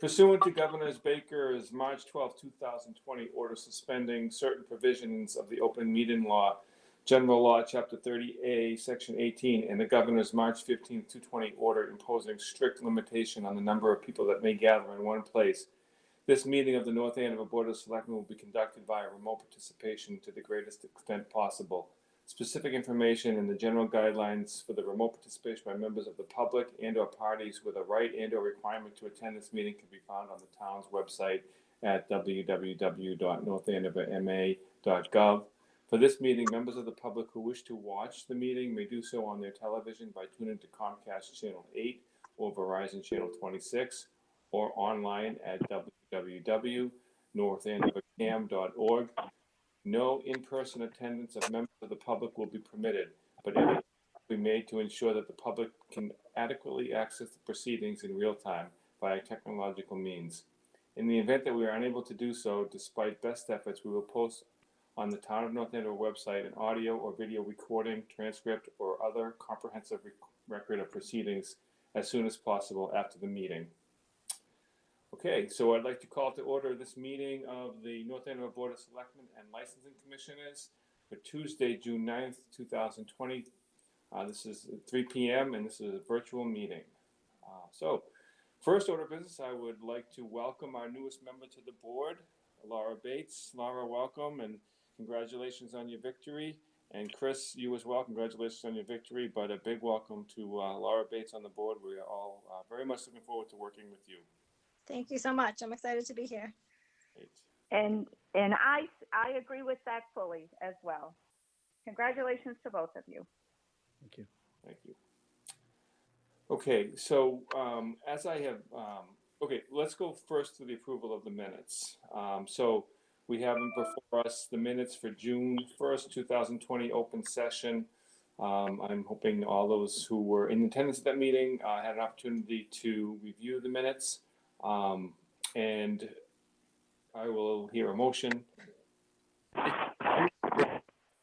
Pursuant to Governor Baker's March 12, 2020 order suspending certain provisions of the Open Meeting Law, General Law, Chapter 30A, Section 18, and the Governor's March 15, 2020 order imposing strict limitation on the number of people that may gather in one place, this meeting of the North Andover Board of Selectmen will be conducted via remote participation to the greatest extent possible. Specific information and the general guidelines for the remote participation by members of the public and/or parties with a right and/or requirement to attend this meeting can be found on the town's website at www.northandoverma.gov. For this meeting, members of the public who wish to watch the meeting may do so on their television by tuning to Comcast Channel 8 or Verizon Channel 26, or online at www.northandovercam.org. No in-person attendance of members of the public will be permitted, but every will be made to ensure that the public can adequately access the proceedings in real time via technological means. In the event that we are unable to do so, despite best efforts, we will post on the Town of North Andover website an audio or video recording, transcript, or other comprehensive record of proceedings as soon as possible after the meeting. Okay, so I'd like to call to order this meeting of the North Andover Board of Selectmen and Licensing Commissioners for Tuesday, June 9th, 2020. This is 3 p.m. and this is a virtual meeting. So first order of business, I would like to welcome our newest member to the board, Laura Bates. Laura, welcome and congratulations on your victory. And Chris, you as well, congratulations on your victory, but a big welcome to Laura Bates on the board. We are all very much looking forward to working with you. Thank you so much. I'm excited to be here. Great. And I agree with that fully as well. Congratulations to both of you. Thank you. Thank you. Okay, so as I have, okay, let's go first to the approval of the minutes. So we have before us the minutes for June 1st, 2020 open session. I'm hoping all those who were in attendance at that meeting had an opportunity to review the minutes. And I will hear a motion.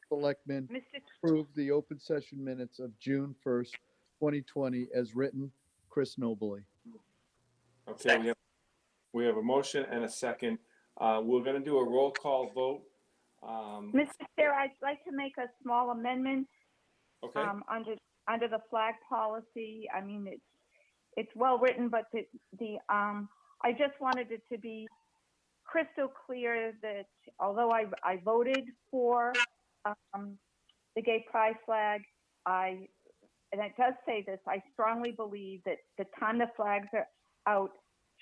Selectmen Mr. approve the open session minutes of June 1st, 2020 as written. Chris Nobley. Okay, we have a motion and a second. We're going to do a roll call vote. Mr. Chair, I'd like to make a small amendment. Okay. Under the flag policy. I mean, it's well written, but I just wanted it to be crystal clear that although I voted for the gay pride flag, and it does say this, I strongly believe that the time the flags are out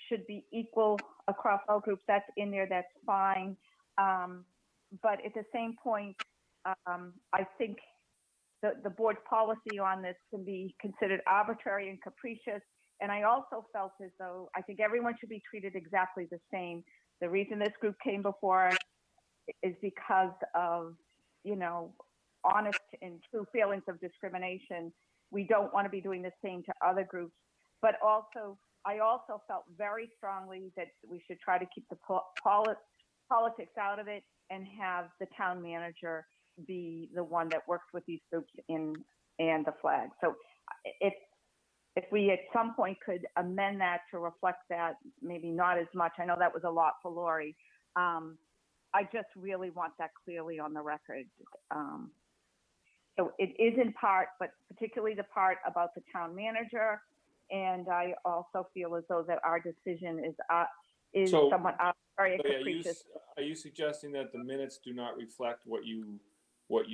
should be equal across all groups. That's in there, that's fine. But at the same point, I think the board's policy on this can be considered arbitrary and capricious. And I also felt as though I think everyone should be treated exactly the same. The reason this group came before us is because of, honest and true feelings of discrimination. We don't want to be doing the same to other groups. But also, I also felt very strongly that we should try to keep the politics out of it and have the town manager be the one that works with these groups and the flag. So if we at some point could amend that to reflect that, maybe not as much. I know that was a lot for Lori. I just really want that clearly on the record. So it is in part, but particularly the part about the town manager. And I also feel as though that our decision is somewhat arbitrary and capricious. Are you suggesting that the minutes do not reflect what you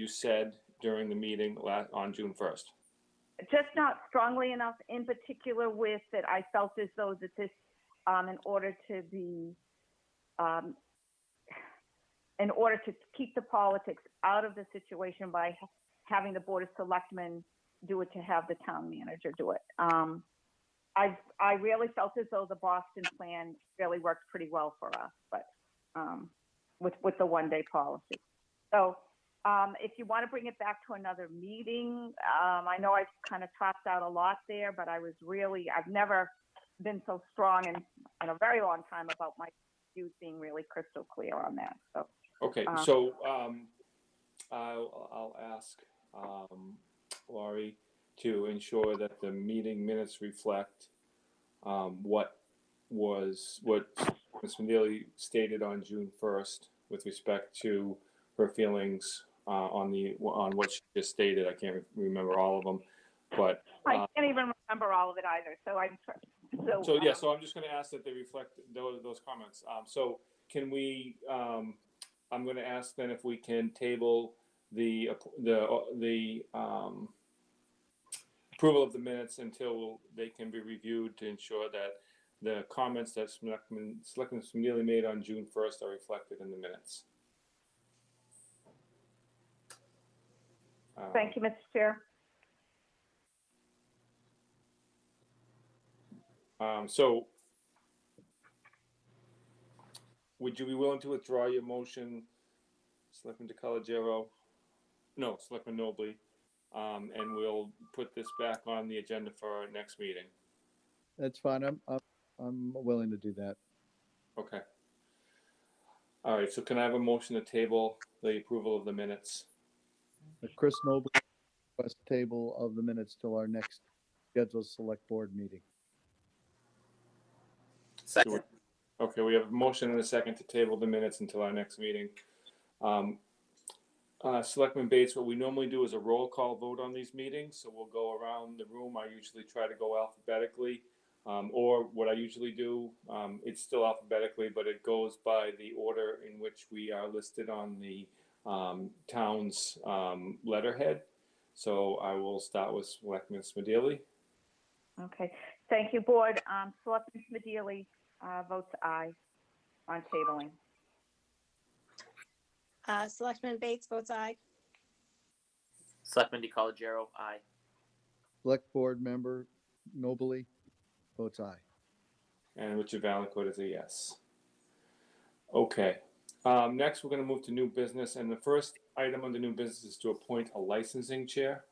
said during the meeting on June 1st? Just not strongly enough, in particular with that I felt as though that this, in order to keep the politics out of the situation by having the Board of Selectmen do it, to have the town manager do it. I really felt as though the Boston plan really worked pretty well for us, but with the one-day policy. So if you want to bring it back to another meeting, I know I've kind of tossed out a lot there, but I've never been so strong in a very long time about my views being really crystal clear on that. So okay, so I'll ask Laurie to ensure that the meeting minutes reflect what was what Ms. Manili stated on June 1st with respect to her feelings on what she just stated. I can't remember all of them, but I can't even remember all of it either, so so I'm just going to ask that they reflect those comments. So can we? I'm going to ask then if we can table the approval of the minutes until they can be reviewed to ensure that the comments that Selectman Smedley made on June 1st are reflected in the minutes. Thank you, Mr. Chair. So would you be willing to withdraw your motion, Selectman DeColigiero? No, Selectman Nobley. And we'll put this back on the agenda for our next meeting. That's fine. I'm willing to do that. Okay. All right, so can I have a motion to table the approval of the minutes? Chris Noble, request table of the minutes till our next scheduled select board meeting. Second. Okay, we have a motion and a second to table the minutes until our next meeting. Selectman Bates, what we normally do is a roll call vote on these meetings, so we'll go around the room. I usually try to go alphabetically, or what I usually do, it's still alphabetically, but it goes by the order in which we are listed on the town's letterhead. So I will start with Selectman Smedili. Okay, thank you, Board. Selectman Smedili votes aye on tabling. Selectman Bates votes aye. Selectman DeColigiero, aye. Select board member Nobley votes aye. And Richard Valencourt is a yes. Okay. Next, we're going to move to new business, and the first item under new business is to appoint a licensing chair.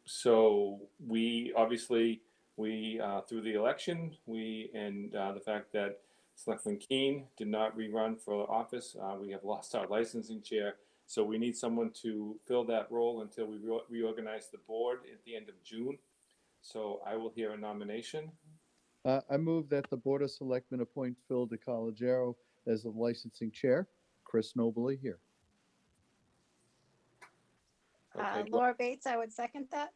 So we obviously through the election, the fact that Selectman Keene did not rerun for office, we have lost our licensing chair. So we need someone to fill that role until we reorganize the board at the end of June. So I will hear a nomination. I move that the Board of Selectmen appoint Phil DeColigiero as the licensing chair. Chris Nobley here. Okay. Laura Bates, I would second that.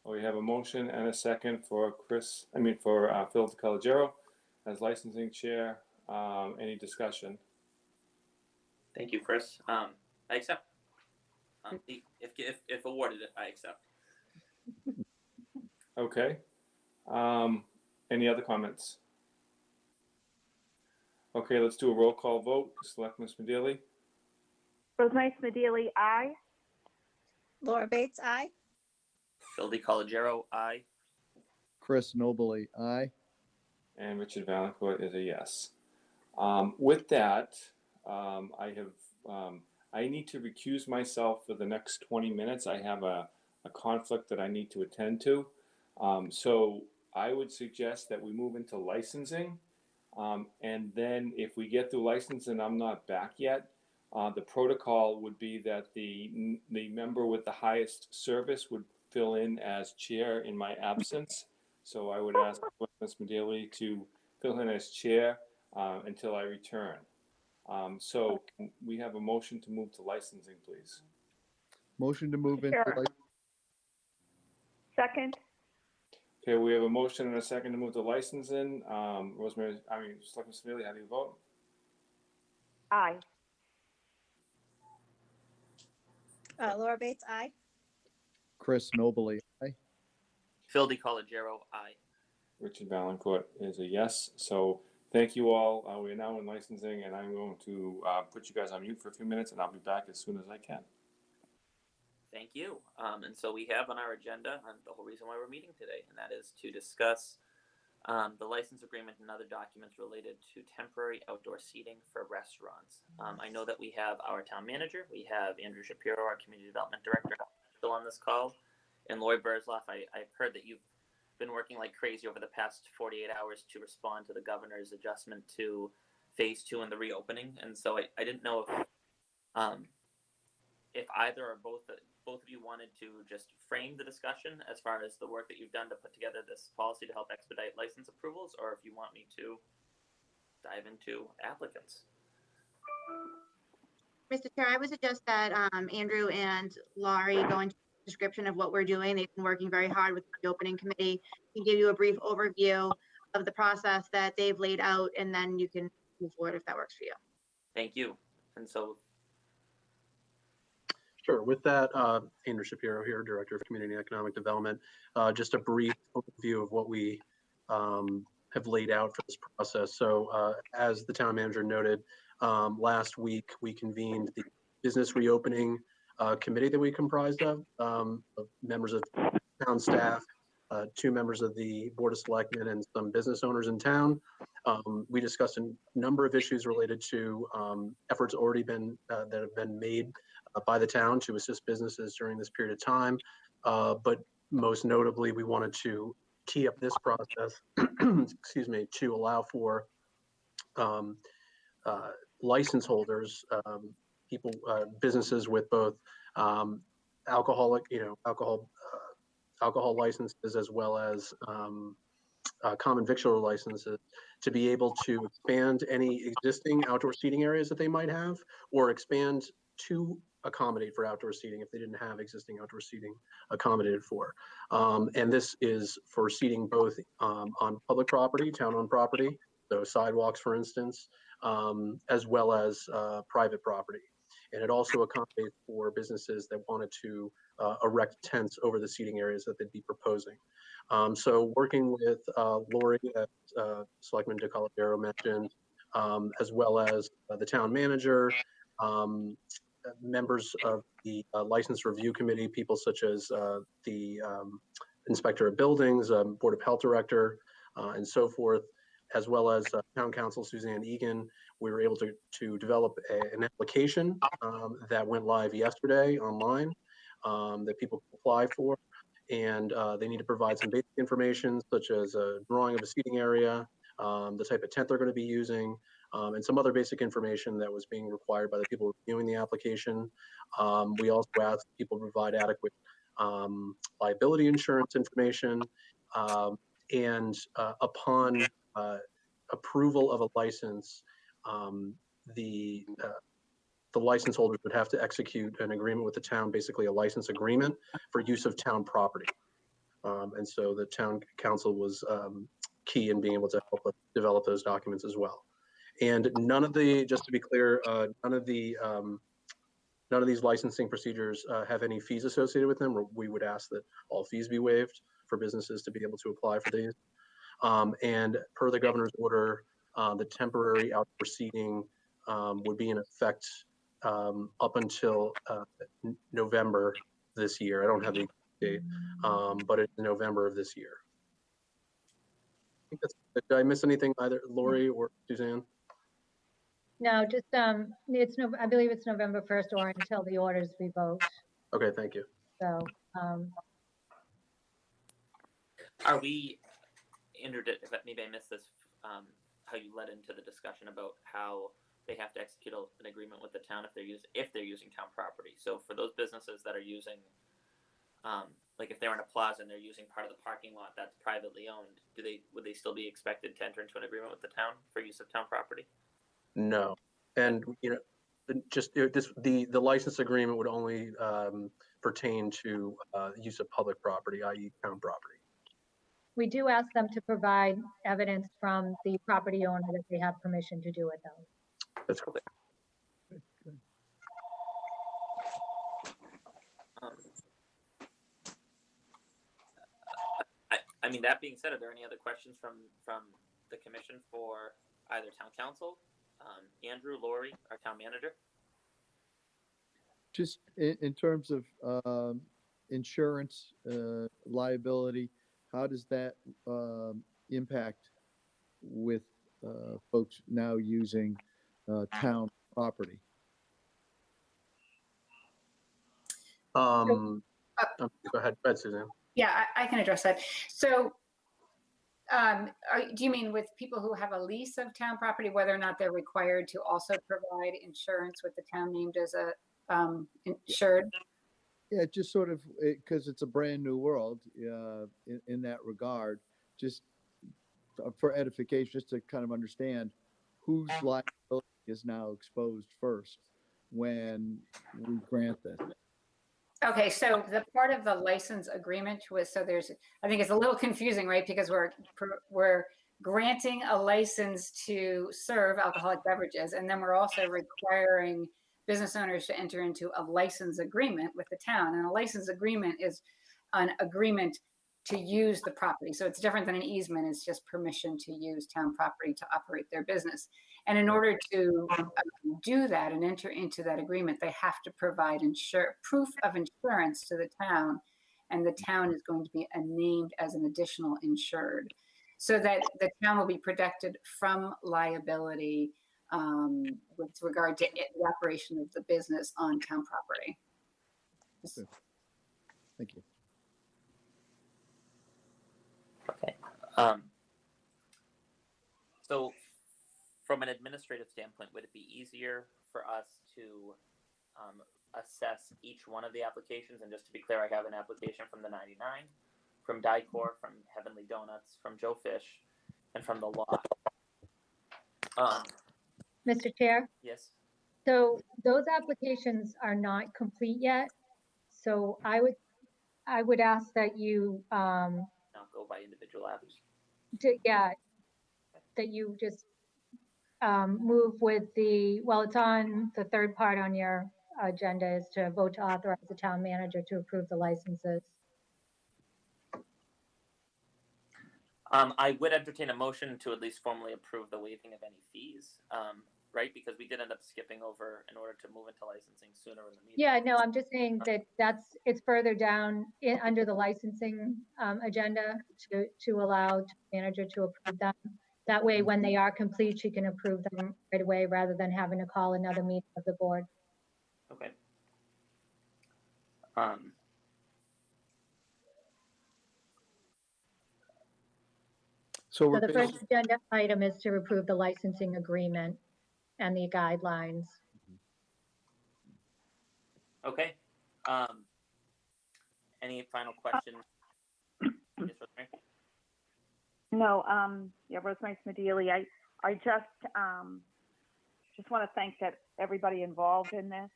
We have a motion and a second for Phil DeColigiero as licensing chair. Any discussion? Thank you, Chris. I accept. If awarded it, I accept. Okay. Any other comments? Okay, let's do a roll call vote. Selectman Smedili, Rosemary Smedili, aye. Laura Bates, aye. Phil DeColigiero, aye. Chris Nobley, aye. and Richard Valencourt is a yes. With that, I need to recuse myself for the next 20 minutes. I have a conflict that I need to attend to. So I would suggest that we move into licensing. And then if we get through licensing, I'm not back yet. The protocol would be that the member with the highest service would fill in as chair in my absence. So I would ask Ms. Medeli to fill in as chair until I return. So we have a motion to move to licensing, please. Motion to move into Sure. Second, Okay, we have a motion and a second to move to licensing. Selectman Smedili, how do you vote? aye. Laura Bates, aye. Chris Nobley, aye. Phil DeColigiero, aye. Richard Valencourt is a yes. So thank you all. We are now in licensing, and I'm going to put you guys on mute for a few minutes, and I'll be back as soon as I can. Thank you. And so we have on our agenda the whole reason why we're meeting today, and that is to discuss the license agreement and other documents related to temporary outdoor seating for restaurants. I know that we have our town manager, we have Andrew Shapiro, our community development director, still on this call, and Lloyd Burzloff. I've heard that you've been working like crazy over the past 48 hours to respond to the governor's adjustment to phase 2 and the reopening, and so I didn't know if either or both both of you wanted to just frame the discussion as far as the work that you've done to put together this policy to help expedite license approvals, or if you want me to dive into applicants. Mr. Chair, I would suggest that Andrew and Laurie go into the description of what we're doing. They've been working very hard with the opening committee to give you a brief overview of the process that they've laid out, and then you can move forward if that works for you. Thank you. And so, Sure. With that, Andrew Shapiro here, Director of Community and Economic Development. Just a brief overview of what we have laid out for this process. So as the town manager noted, last week we convened the business reopening committee that we comprised of members of town staff, 2 members of the Board of Selectmen, and some business owners in town. We discussed a number of issues related to efforts already been that have been made by the town to assist businesses during this period of time. But most notably, we wanted to tee up this process, excuse me, to allow for license holders, people, businesses with both alcohol licenses as well as common victular licenses, to be able to expand any existing outdoor seating areas that they might have, or expand to accommodate for outdoor seating if they didn't have existing outdoor seating accommodated for. And this is for seating both on public property, town-owned property, so sidewalks, for instance, as well as private property. And it also accommodates for businesses that wanted to erect tents over the seating areas that they'd be proposing. So working with Lori, as Selectman DeColodero mentioned, as well as the town manager, members of the License Review Committee, people such as the Inspector of Buildings, Board of Health Director, and so forth, as well as Town Council Suzanne Egan, we were able to develop an application that went live yesterday online that people can apply for. And they need to provide some basic information, such as a drawing of a seating area, the type of tent they're going to be using, and some other basic information that was being required by the people reviewing the application. We also asked people to provide adequate liability insurance information, and upon approval of a license, the license holders would have to execute an agreement with the town, basically a license agreement for use of town property. And so the town council was key in being able to help us develop those documents as well. And none of the, just to be clear, none of these licensing procedures have any fees associated with them. We would ask that all fees be waived for businesses to be able to apply for these. And per the governor's order, the temporary outdoor seating would be in effect up until November this year. I don't have the date, but it's November of this year. I think that's, did I miss anything, either Lori or Suzanne? No, just, it's no, I believe it's November 1st or until the orders revoked. Okay, thank you. So, are we, Andrew, maybe I missed this, how you led into the discussion about how they have to execute an agreement with the town if they're using town property. So for those businesses that are using, like if they're in a plaza and they're using part of the parking lot that's privately owned, would they still be expected to enter into an agreement with the town for use of town property? No, and just the license agreement would only pertain to use of public property, i.e. town property. we do ask them to provide evidence from the property owner that they have permission to do it though. That's correct. I mean, that being said, are there any other questions from the commission for either town council, Andrew, Lori, our town manager? Just in terms of insurance, liability, how does that impact with folks now using town property? Go ahead, Suzanne. Yeah, I can address that. So do you mean with people who have a lease of town property, whether or not they're required to also provide insurance with the town named as a insured? Yeah, just sort of, because it's a brand new world, in that regard, just for edification, just to kind of understand whose liability is now exposed first when we grant this. Okay, so the part of the license agreement was, so there's, I think it's a little confusing, right? Because we're granting a license to serve alcoholic beverages, and then we're also requiring business owners to enter into a license agreement with the town. And a license agreement is an agreement to use the property. So it's different than an easement. It's just permission to use town property to operate their business. And in order to do that and enter into that agreement, they have to provide proof of insurance to the town, and the town is going to be named as an additional insured, so that the town will be protected from liability with regard to the operation of the business on town property. Thank you. Okay. So from an administrative standpoint, would it be easier for us to assess each one of the applications? And just to be clear, I have an application from the 99, from Dicor, from Heavenly Donuts, from Joe Fish, and from the Lot. Mr. Chair, Yes. so those applications are not complete yet. So I would ask that you, Not go by individual apps. that you just move with well, it's on the third part on your agenda, is to vote to authorize the town manager to approve the licenses. I would entertain a motion to at least formally approve the waiving of any fees, right? Because we did end up skipping over in order to move into licensing sooner in the meeting. Yeah, no, I'm just saying that it's further down under the licensing agenda to allow the manager to approve them. That way, when they are complete, she can approve them right away rather than having to call another meeting of the board. Okay. So So the first agenda item is to approve the licensing agreement and the guidelines. Okay. Any final questions? Yes, Rosemary? No, yeah, Rosemary Smedili. I just want to thank everybody involved in this.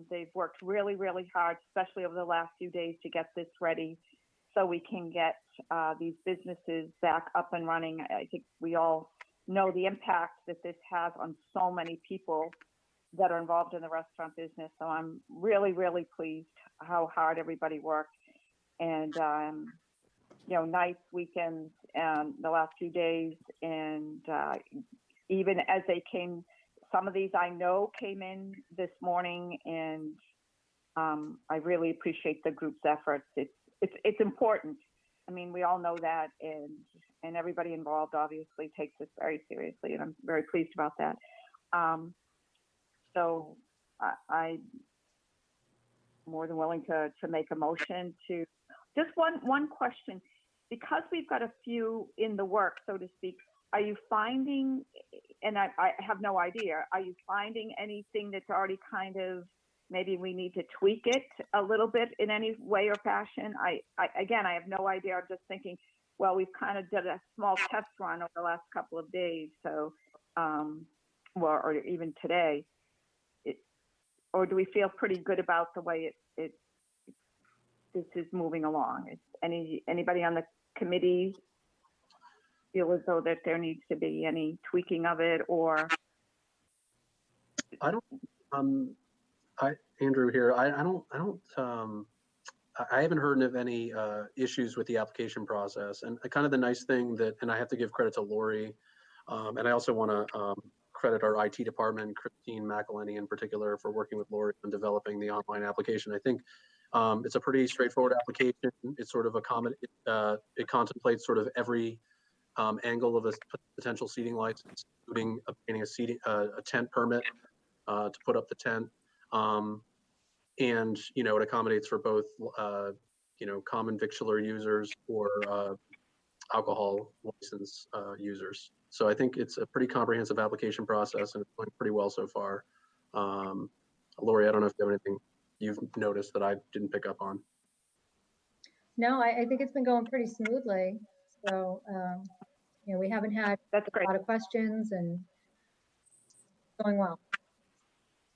They've worked really, really hard, especially over the last few days, to get this ready so we can get these businesses back up and running. I think we all know the impact that this has on so many people that are involved in the restaurant business. So I'm really, really pleased how hard everybody worked. And, nights, weekends, and the last few days. And even as they came, some of these I know came in this morning, and I really appreciate the group's efforts. It's important. I mean, we all know that, and everybody involved obviously takes this very seriously, and I'm very pleased about that. So I'm more than willing to make a motion to, just one question, because we've got a few in the work, so to speak. Are you finding, and I have no idea, are you finding anything that's already kind of, maybe we need to tweak it a little bit in any way or fashion? Again, I have no idea. I'm just thinking, well, we've kind of did a small test run over the last couple of days. So, or even today, or do we feel pretty good about the way this is moving along? Is anybody on the committee feel as though that there needs to be any tweaking of it, or? I don't, Andrew here. I haven't heard of any issues with the application process. And kind of the nice thing that, and I have to give credit to Lori, and I also want to credit our IT department, Christine McElhenney in particular, for working with Lori on developing the online application. I think it's a pretty straightforward application. It's sort of it contemplates sort of every angle of a potential seating license, including obtaining a tent permit to put up the tent. And, it accommodates for both, common victular users or alcohol license users. So I think it's a pretty comprehensive application process, and it's going pretty well so far. Lori, I don't know if you have anything. you've noticed that I didn't pick up on. No, I think it's been going pretty smoothly. So, we haven't had That's a great. lot of questions and going well.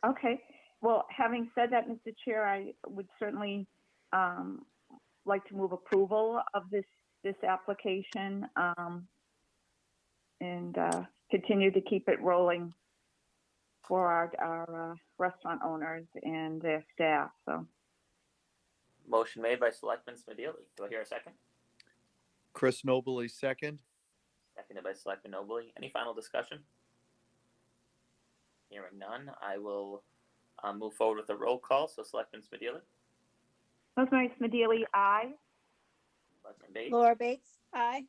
Okay. Well, having said that, Mr. Chair, I would certainly like to move approval of this application and continue to keep it rolling for our restaurant owners and their staff. So, Motion made by Selectman Smedili. Do I hear a second? Chris Nobley, second. Seconded by Selectman Nobley. Any final discussion? Hearing none, I will move forward with a roll call. So Selectman Smedili, Rosemary Smedili, aye. Selectman Bates, Laura Bates, aye.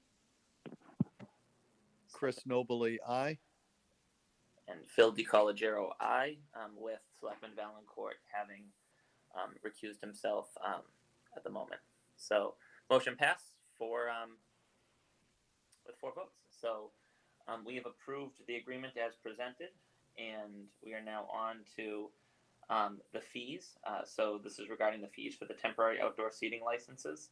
Chris Nobley, aye. and Phil DiCollegiero, aye, with Selectman Valencourt having recused himself at the moment. So motion passed with 4 votes. So we have approved the agreement as presented, and we are now on to the fees. So this is regarding the fees for the temporary outdoor seating licenses.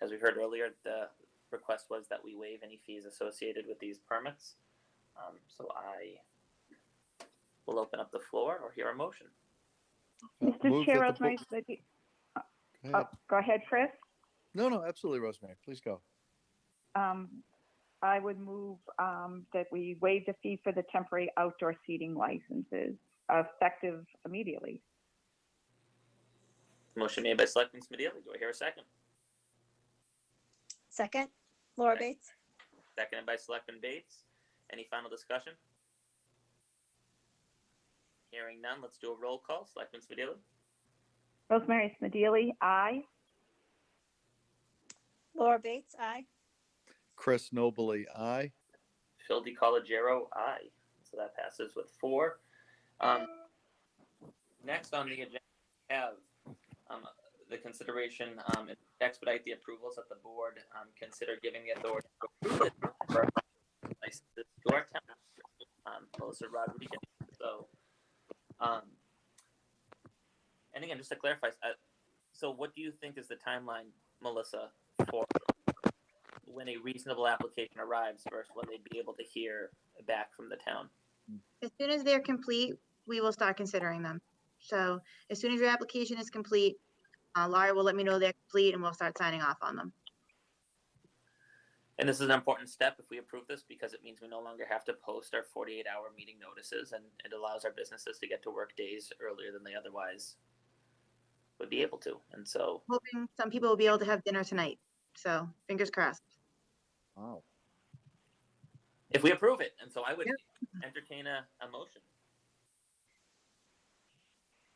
As we heard earlier, the request was that we waive any fees associated with these permits. So I will open up the floor or hear a motion. Mr. Move Chair, that the Rosemary bo- Smedili. Go ahead. Go ahead, Chris. No, absolutely, Rosemary. Please go. I would move that we waive the fee for the temporary outdoor seating licenses effective immediately. Motion made by Selectman Smedili. Do I hear a second? Second, Laura Okay. Bates. Seconded by Selectman Bates. Any final discussion? Hearing none, let's do a roll call. Selectman Smedili, Rosemary Smedili, aye. Laura Bates, aye. Chris Nobley, aye. Phil DiCollegiero, aye. So that passes with 4. Next on the agenda, we have the consideration and expedite the approvals that the board consider giving the authority to approve the licenses to our town, Melissa Rodriguez. So, and again, just to clarify, so what do you think is the timeline, Melissa, for when a reasonable application arrives versus when they'd be able to hear back from the town? As soon as they're complete, we will start considering them. So as soon as your application is complete, Laurie will let me know they're complete and we'll start signing off on them. And this is an important step if we approve this because it means we no longer have to post our 48-hour meeting notices, and it allows our businesses to get to work days earlier than they otherwise would be able to. And so, Hoping some people will be able to have dinner tonight. So fingers crossed. Wow. if we approve it, and so I would entertain a motion.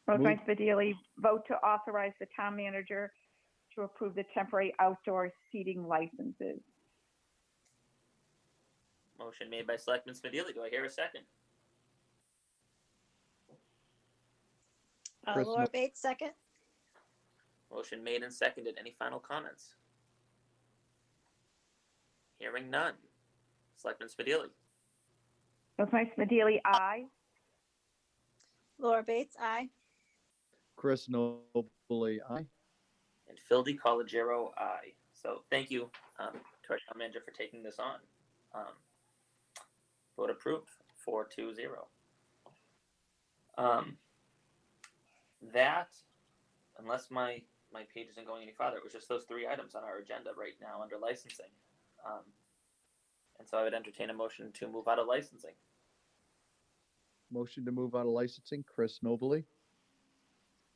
Rosemary Smedili, vote to authorize the town manager to approve the temporary outdoor seating licenses. Motion made by Selectman Smedili. Do I hear a second? Chris Laura Bates, second. Motion made and seconded. Any final comments? Hearing none. Selectman Smedili, Rosemary Smedili, aye. Laura Bates, aye. Chris Nobley, aye. and Phil DiCollegiero, aye. So thank you to our town manager for taking this on. Vote approved, 4-0. That, unless my page isn't going any farther, it was just those 3 items on our agenda right now under licensing. And so I would entertain a motion to move out of licensing. Motion to move out of licensing, Chris Nobley.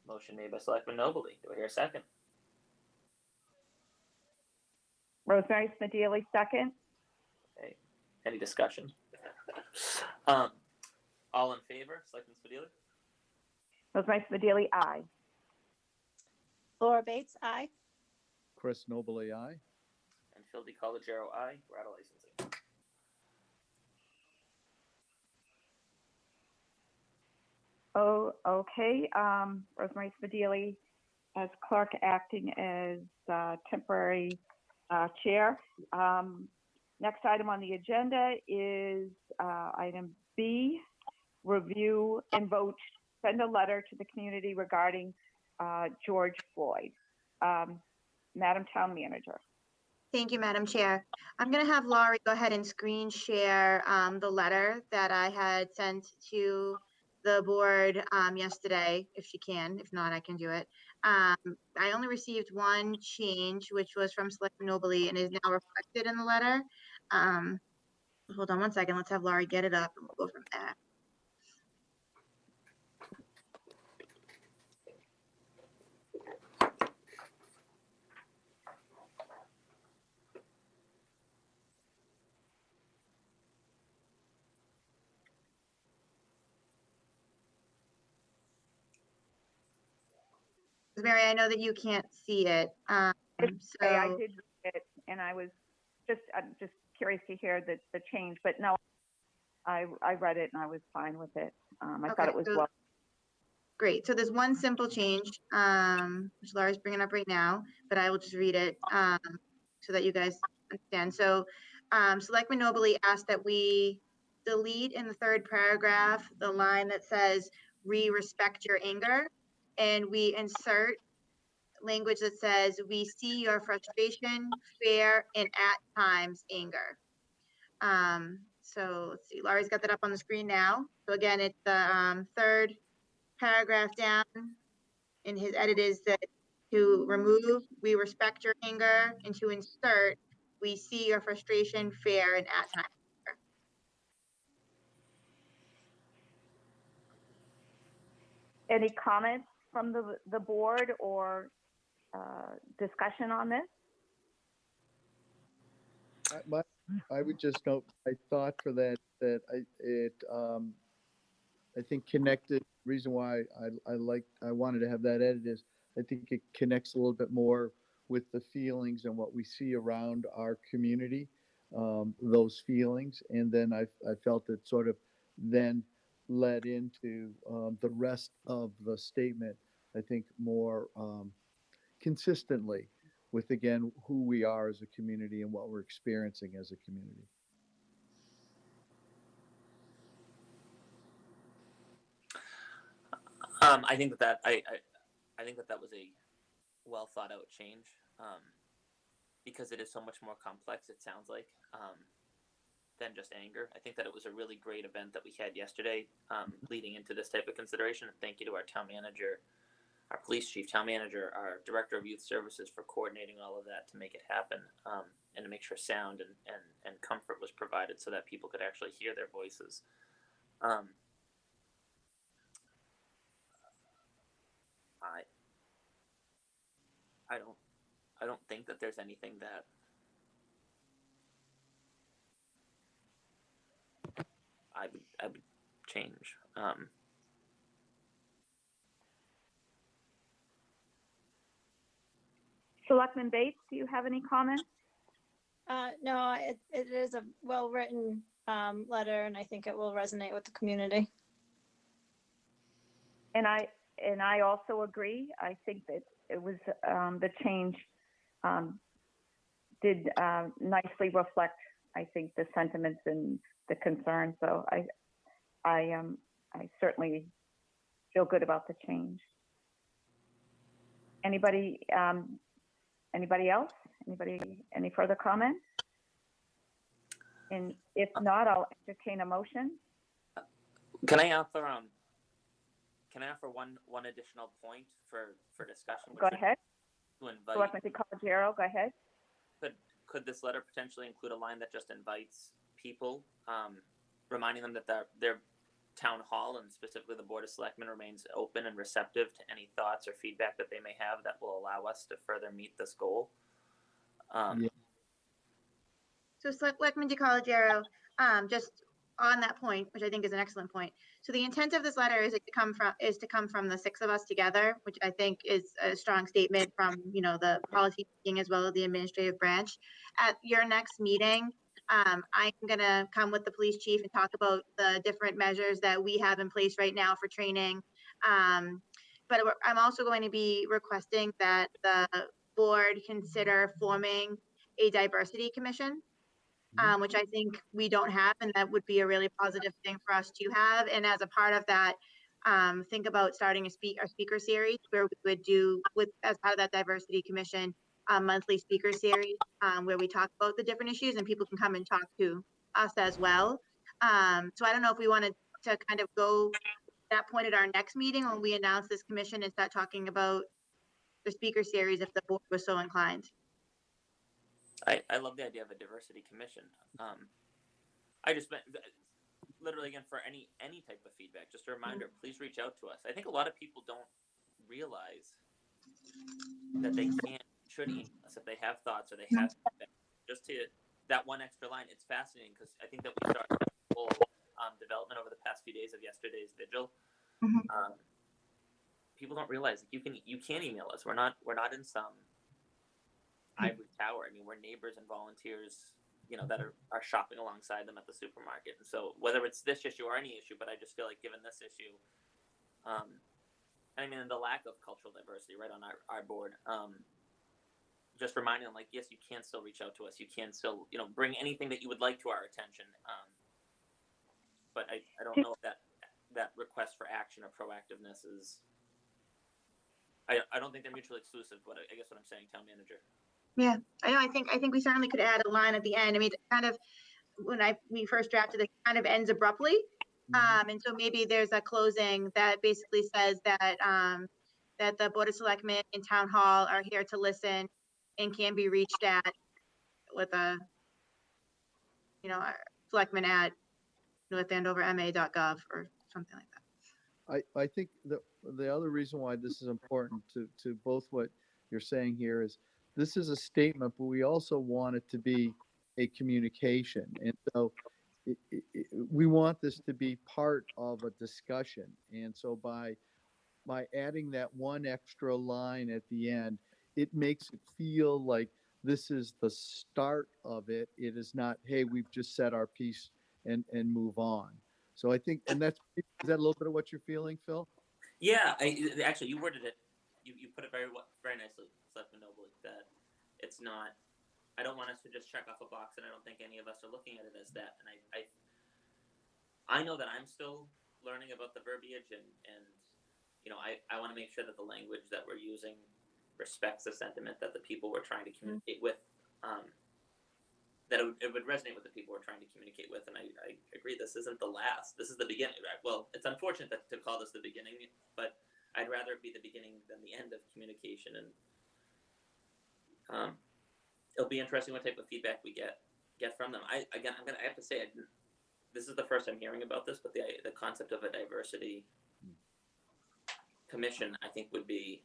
Motion made by Selectman Nobley. Do I hear a second? Rosemary Smedili, second. Okay. Any discussion? All in favor, Selectman Smedili? Rosemary Smedili, aye. Laura Bates, aye. Chris Nobley, aye. And Phil DiCollegiero, aye. We're out of licensing. Oh, okay. Rosemary Smedili as clerk, acting as temporary chair. Next item on the agenda is item B, review and vote send a letter to the community regarding George Floyd. Madam Town Manager. Thank you, Madam Chair. I'm going to have Laurie go ahead and screen share the letter that I had sent to the board yesterday, if she can. If not, I can do it. I only received one change, which was from Selectman Nobley and is now reflected in the letter. Hold on one second. Let's have Laurie get it up and we'll go from there. Mary, I know that you can't see it. I So did read it, and I'm just curious to hear the change, but no, I read it and I was fine with it. I thought okay, it was so well. great. So there's one simple change, which Laura's bringing up right now, but I will just read it so that you guys understand. So Selectman Nobley asked that we delete in the third paragraph the line that says, "We respect your anger," and we insert language that says, "We see your frustration, fear, and at times anger." So let's see, Laurie's got that up on the screen now. So again, it's the third paragraph down, and his edit is that to remove, "We respect your anger," and to insert, "We see your frustration, fear, and at times." Any comments from the board or discussion on this? I would just note, I thought for that, I think connected, reason why I wanted to have that edit is I think it connects a little bit more with the feelings and what we see around our community, those feelings. And then I felt it sort of then led into the rest of the statement, I think more consistently with, again, who we are as a community and what we're experiencing as a community. I think that I think that was a well thought out change, because it is so much more complex. It sounds like, than just anger. I think that it was a really great event that we had yesterday, leading into this type of consideration. And thank you to our town manager, our police chief, town manager, our director of youth services for coordinating all of that to make it happen, and to make sure sound and comfort was provided so that people could actually hear their voices. I don't think that there's anything that I would change. Selectman Bates, do you have any comments? No, it is a well-written letter, and I think it will resonate with the community. And I also agree. I think that it was the change did nicely reflect, I think, the sentiments and the concerns. So I certainly feel good about the change. Anybody else? Any further comments? And if not, I'll entertain a motion. Can I offer one additional point for discussion? Go ahead. To invite, Selectman DiColigiero, go ahead. could this letter potentially include a line that just invites people, reminding them that their town hall and specifically the Board of Selectmen remains open and receptive to any thoughts or feedback that they may have that will allow us to further meet this goal? Yeah. So Selectman DiColigiero, just on that point, which I think is an excellent point. So the intent of this letter is to come from the six of us together, which I think is a strong statement from, the policy making as well as the administrative branch. At your next meeting, I'm going to come with the police chief and talk about the different measures that we have in place right now for training. But I'm also going to be requesting that the board consider forming a diversity commission, which I think we don't have, and that would be a really positive thing for us to have. And as a part of that, think about starting a speaker series where we would do with, as part of that diversity commission, a monthly speaker series, where we talk about the different issues and people can come and talk to us as well. So I don't know if we wanted to kind of go that point at our next meeting when we announce this commission and start talking about the speaker series if the board was so inclined. I love the idea of a diversity commission. I just meant literally again for any type of feedback. Just a reminder, please reach out to us. I think a lot of people don't realize that they should email us if they have thoughts or they have feedback. Just to that one extra line, it's fascinating because I think that we started whole development over the past few days of yesterday's vigil. Mhm. People don't realize that you can email us. We're not in some ivory tower. I mean, we're neighbors and volunteers, that are shopping alongside them at the supermarket. And so whether it's this issue or any issue, but I just feel like given this issue, I mean, the lack of cultural diversity right on our board, just reminding them, like, yes, you can still reach out to us. You can still, bring anything that you would like to our attention. But I don't know if that request for action or proactiveness is, I don't think they're mutually exclusive, but I guess what I'm saying, town manager. Yeah, I know. I think we certainly could add a line at the end. I mean, kind of when we first drafted it, kind of ends abruptly. And so maybe there's a closing that basically says that that the Board of Selectmen and Town Hall are here to listen and can be reached at with a, selectmen at northandoverma.gov or something like that. I think the other reason why this is important to both what you're saying here is this is a statement, but we also want it to be a communication. And so we want this to be part of a discussion. And so by adding that one extra line at the end, it makes it feel like this is the start of it. It is not, hey, we've just said our piece and move on. So I think, and is that a little bit of what you're feeling, Phil? Yeah, actually, you worded it. You put it very nicely, Selectman Nobley. That it's not. I don't want us to just check off a box, and I don't think any of us are looking at it as that. And I know that I'm still learning about the verbiage, and I want to make sure that the language that we're using respects the sentiment that the people we're trying to communicate with. That it would resonate with the people we're trying to communicate with. And I agree, this isn't the last. This is the beginning. Right? Well, it's unfortunate to call this the beginning, but I'd rather it be the beginning than the end of communication. And it'll be interesting what type of feedback we get from them. I have to say, this is the first I'm hearing about this, but the concept of a diversity commission, I think, would be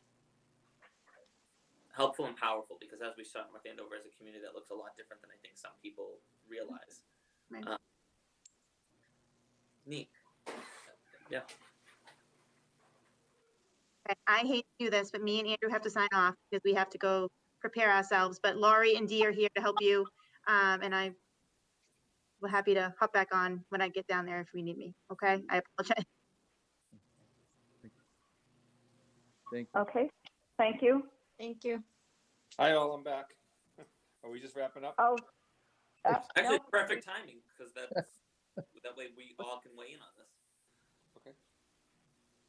helpful and powerful, because as we saw, North Andover is a community that looks a lot different than I think some people realize. Right. Neat. Yeah. Okay, I hate to do this, but me and Andrew have to sign off because we have to go prepare ourselves. But Laurie and Dee are here to help you. And I'm happy to hop back on when I get down there if we need me. Okay, I apologize. Thank you. Okay, thank you. Thank you. Hi, all. I'm back. Are we just wrapping up? Oh, Actually, nope. perfect timing, because that way we all can weigh in on this. Okay.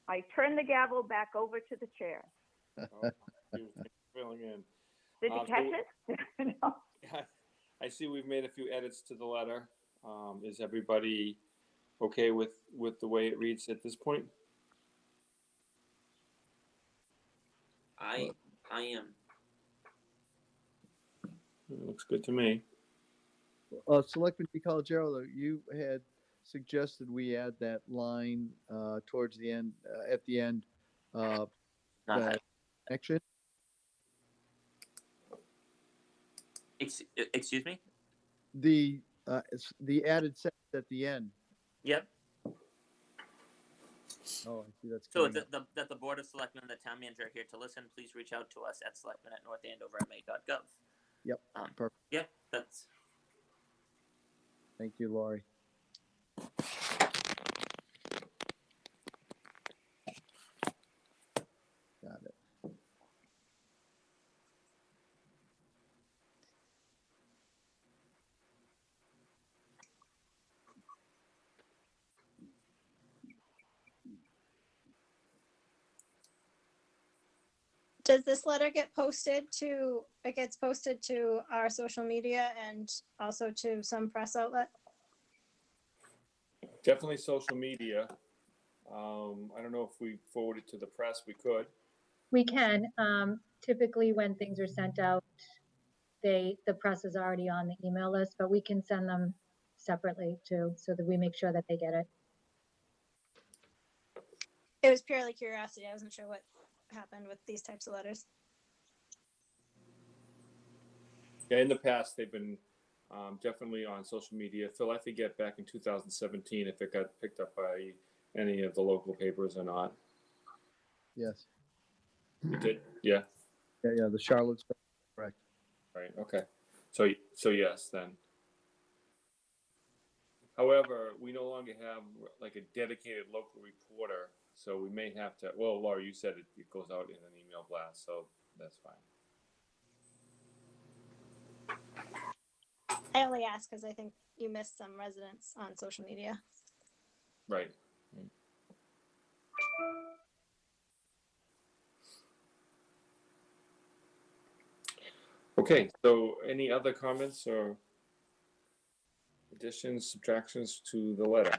I turn the gavel back over to the chair. Oh, thanks for filling in. Did you catch it? No. I see we've made a few edits to the letter. Is everybody okay with the way it reads at this point? I am. It looks good to me. Selectman DiColigiero, you had suggested we add that line towards the end, at the end, that action. Excuse me? The added sentence at the end. Yep. Oh, I see. That's So coming up. that the Board of Selectmen and the Town Manager are here to listen. Please reach out to us at selectmen@northandoverma.gov. Yep. Perfect. Yep, that's. Thank you, Laurie. Got it. Does this letter get posted to, it gets posted to our social media and also to some press outlet? Definitely social media. I don't know if we forward it to the press, we could. We can, typically when things are sent out, the press is already on the email list, but we can send them separately too, so that we make sure that they get it. It was purely curiosity. I wasn't sure what happened with these types of letters. Yeah, in the past, they've been definitely on social media. Phil, I forget back in 2017 if it got picked up by any of the local papers or not. Yes. It did? Yeah, Yeah, the Charlottesville, correct. right, okay. So yes, then. However, we no longer have like a dedicated local reporter, so we may have to, well, Laura, you said it goes out in an email blast, so that's fine. I only ask because I think you missed some residents on social media. Right. Okay, so any other comments or additions, subtractions to the letter?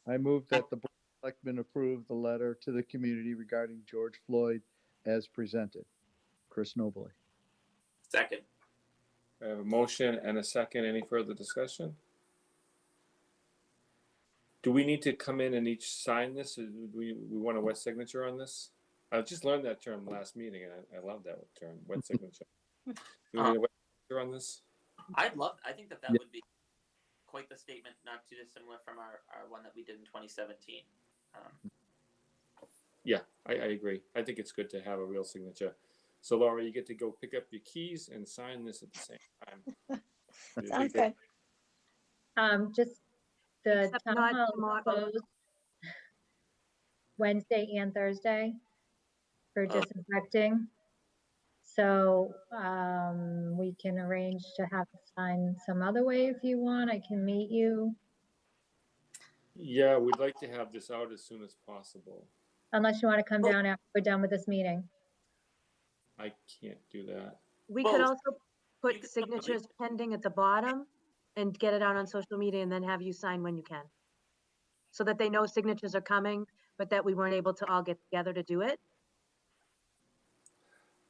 I move that the Board of Selectmen approve the letter to the community regarding George Floyd as presented. Chris Nobley. Second. I have a motion and a second. Any further discussion? Do we need to come in and each sign this? Or do we want a wet signature on this? I just learned that term last meeting, and I love that term, wet signature. Do we need a wet signature on this? I think that Yeah. would be quite the statement, not too dissimilar from our one that we did in 2017. Yeah, I agree. I think it's good to have a real signature. So Laura, you get to go pick up your keys and sign this at the same time. Sounds good. Just the Except town not hall is tomorrow. closed Wednesday and Thursday for Oh. disinfecting. So, we can arrange to have it signed some other way if you want. I can meet you, Yeah, we'd like to have this out as soon as possible. unless you want to come down after we're done with this meeting. I can't do that. We Well, could also you put could put the signatures pending at the bottom and get it out on social media and then have you sign when you can. So that they know signatures are coming, but that we weren't able to all get together to do it.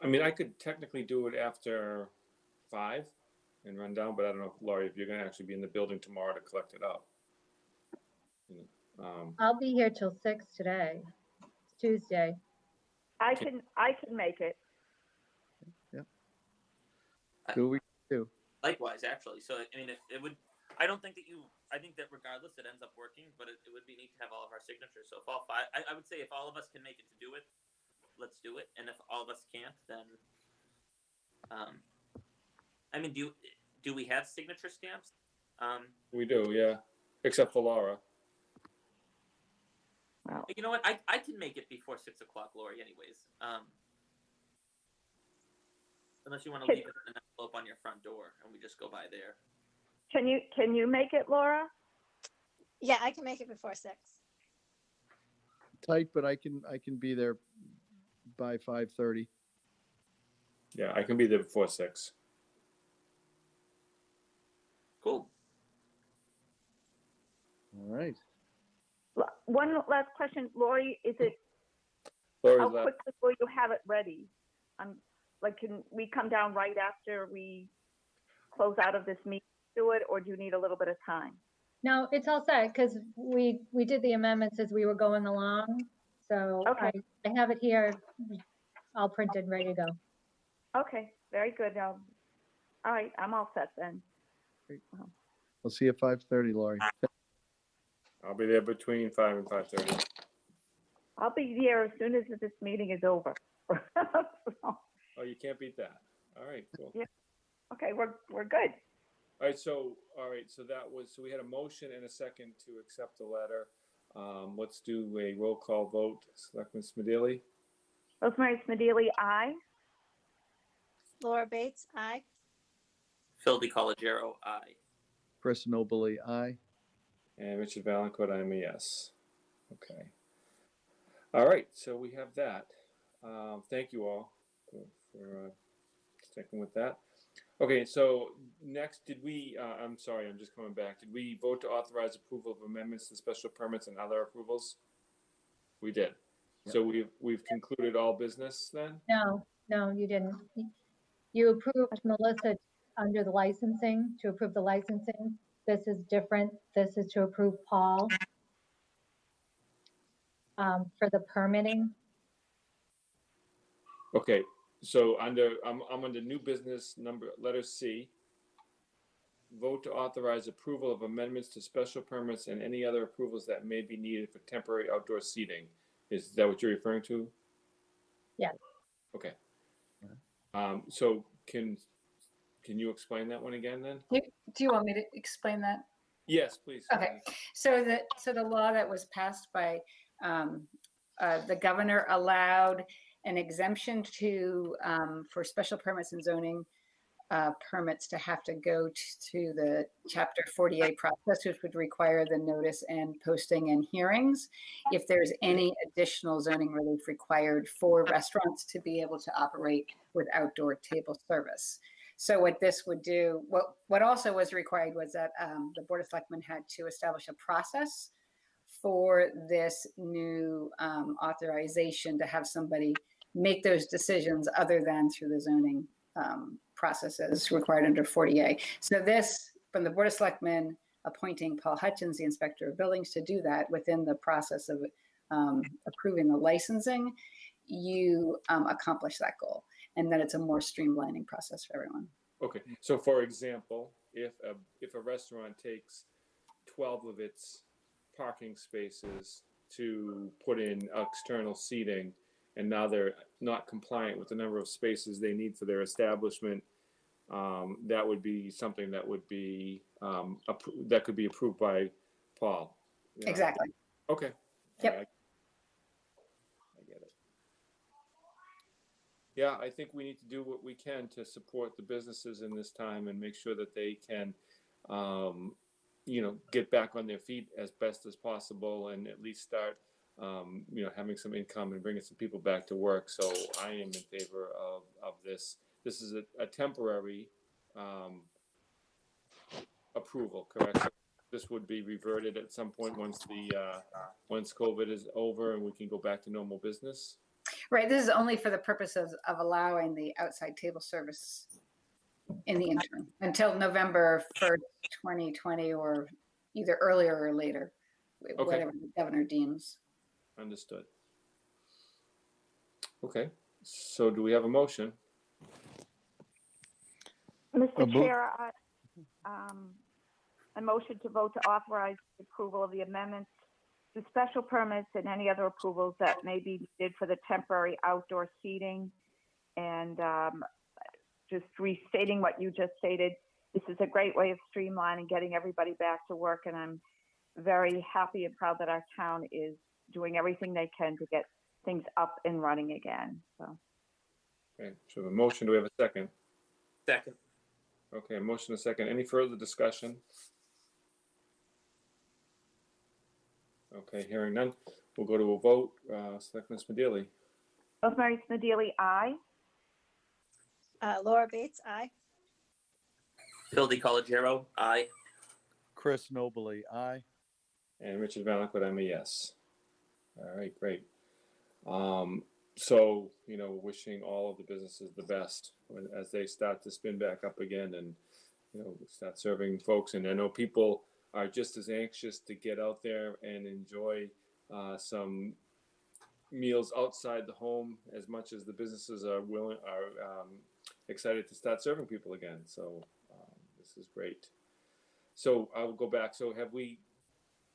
I mean, I could technically do it after 5 and run down, but I don't know, Laurie, if you're gonna actually be in the building tomorrow to collect it up. I'll be here till 6 today. It's Tuesday. I can make it. Do we do? Likewise, actually. So I mean, it would. I don't think that I think that regardless, it ends up working. But it would be neat to have all of our signatures. So if all five, I would say if all of us can make it to do it, let's do it. And if all of us can't, then, I mean, do we have signature stamps? We do, yeah, except for Laura. Well, You know what? I can make it before 6 o'clock, Lori. Anyways, unless you want to leave it in an envelope on your front door and we just go by there. can you make it, Laura? Yeah, I can make it before 6. Tight, but I can be there by 5:30. Yeah, I can be there before 6. Cool. All right. One last question, Lori, is it, Laura's how left. quickly will you have it ready? Like, can we come down right after we close out of this meeting to do it, or do you need a little bit of time? No, it's all set because we did the amendments as we were going along. So Okay. I have it here all printed, ready to go. Okay, very good. All right, I'm all set then. We'll see you at 5:30, Laurie. I'll be there between 5 and 5:30. I'll be here as soon as this meeting is over. Oh, you can't beat that. All right, cool. Yeah. Okay, we're good. All right, so we had a motion and a second to accept the letter. Let's do a roll call vote. Selectman Smedili, Rosemary Smedili, aye. Laura Bates, aye. Phil DiCollegiero, aye. Chris Nobley, aye. and Richard Valencourt, I'm a yes. Okay. All right, so we have that. Thank you all for sticking with that. Okay, so next, did we, I'm sorry, I'm just coming back. Did we vote to authorize approval of amendments to special permits and other approvals? We did. So we've concluded all business then? No, you didn't. You approved Melissa under the licensing, to approve the licensing. This is different. This is to approve Paul for the permitting. Okay, so I'm under new business letter C. Vote to authorize approval of amendments to special permits and any other approvals that may be needed for temporary outdoor seating. Is that what you're referring to? Yes. Okay. So can you explain that one again then? Do you want me to explain that? Yes, please. Okay, so the law that was passed by the governor allowed an exemption to for special permits and zoning permits to have to go to the Chapter 48 process, which would require the notice and posting and hearings if there's any additional zoning relief required for restaurants to be able to operate with outdoor table service. So what this would do, what also was required was that the Board of Selectmen had to establish a process for this new authorization to have somebody make those decisions other than through the zoning processes required under 40A. So this, from the Board of Selectmen appointing Paul Hutchins, the Inspector of Buildings, to do that within the process of approving the licensing, you accomplish that goal. And then it's a more streamlining process for everyone. Okay, so for example, if a restaurant takes 12 of its parking spaces to put in external seating, and now they're not compliant with the number of spaces they need for their establishment, that would be something that would be that could be approved by Paul. Yeah. Exactly. Okay. Yep. I get it. Yeah, I think we need to do what we can to support the businesses in this time and make sure that they can, get back on their feet as best as possible and at least start, having some income and bringing some people back to work. So I am in favor of this. This is a temporary approval, correct? So this would be reverted at some point once COVID is over and we can go back to normal business. Right, this is only for the purposes of allowing the outside table service in the interim until November 1st, 2020, or either earlier or later, whatever the governor deems. Understood. Okay, so do we have a motion? Mr. Chair, a motion to vote to authorize the approval of the amendments to special permits and any other approvals that may be needed for the temporary outdoor seating. And just restating what you just stated, this is a great way of streamlining, getting everybody back to work. And I'm very happy and proud that our town is doing everything they can to get things up and running again. So. Okay, so the motion, do we have a second? Second. Okay, a motion, a second. Any further discussion? Okay, hearing none, we'll go to a vote. Selectman Smedili. Rosemary Smedili, aye. Laura Bates, aye. Phil DiColigiero, aye. Chris Nobley, aye. And Richard Valancourt, I'm a yes. All right, great. So, wishing all of the businesses the best as they start to spin back up again and, start serving folks. And I know people are just as anxious to get out there and enjoy some meals outside the home as much as the businesses are excited to start serving people again. So this is great. So I'll go back. So have we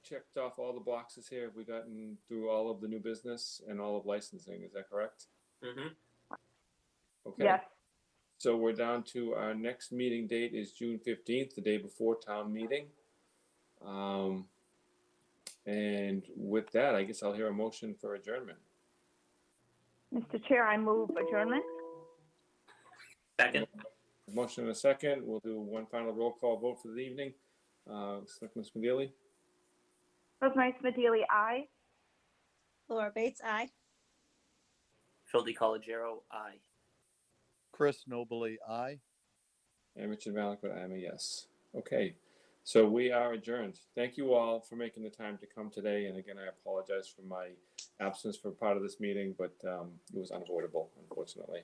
checked off all the boxes here? Have we gotten through all of the new business and all of licensing? Is that correct? Mm-hmm. Okay. Yes. So we're down to our next meeting date is June 15th, the day before town meeting. And with that, I guess I'll hear a motion for adjournment. Mr. Chair, I move adjournment. Second. Motion and a second. We'll do one final roll call vote for the evening. Selectman Smedili. Rosemary Smedili, aye. Laura Bates, aye. Phil DiColigiero, aye. Chris Nobley, aye. And Richard Valencourt, I'm a yes. Okay, so we are adjourned. Thank you all for making the time to come today. And again, I apologize for my absence for part of this meeting, but it was unavoidable, unfortunately.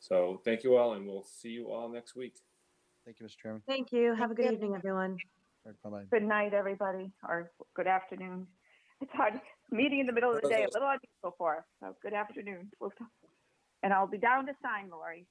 So thank you all, and we'll see you all next week. Thank you, Mr. Chairman. Thank you. Have a good you. evening, everyone. All right, bye-bye. Good night, everybody, or good afternoon. It's hard, meeting in the middle of the day, a little unusual for us, so good afternoon. And I'll be down to sign, Lori.